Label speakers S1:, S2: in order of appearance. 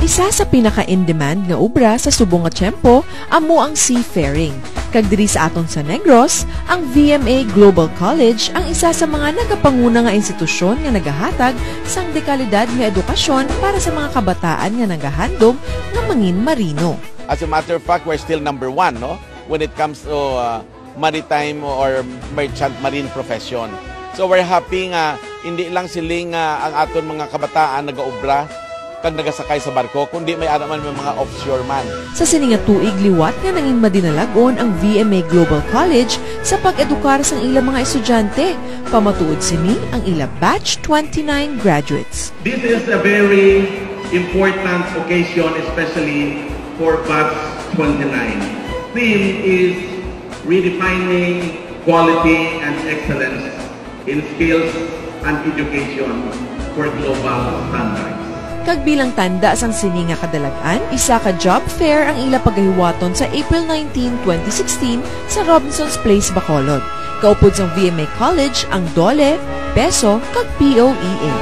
S1: Isa sa pinaka-in-demand nga obra sa subong nga tiyempo amo ang seafaring. Kag diri sa aton sa Negros, ang VMA Global College ang isa sa mga nagapanguna nga institusyon nga nagahatag sang dekalidad nga edukasyon para sa mga kabataan nga nagahandom nga mangin marino.
S2: As a matter of fact, we're still number 1, no, when it comes to maritime or merchant marine profession. So we're happy nga hindi lang siling ang aton mga kabataan nagaobra kag nagasakay sa barko, kundi may araman may mga offshore man.
S1: Sa sininga tuig liwat nga nangin madinalagon ang VMA Global College sa pag-edukar sang ilang mga estudyante. Pamatuod sini ang ila batch 29 graduates.
S3: This is a very important occasion, especially for batch 29. Theme is redefining quality and excellence in skills and education for global standards.
S1: Kag bilang tanda sang sini nga kadalagan, isa ka job fair ang ila pagahiwaton sa April 19, 2016 sa Robinson's Place, Bacolod. Kaupod sang VMA College ang DOLE, PESO, kag POEA.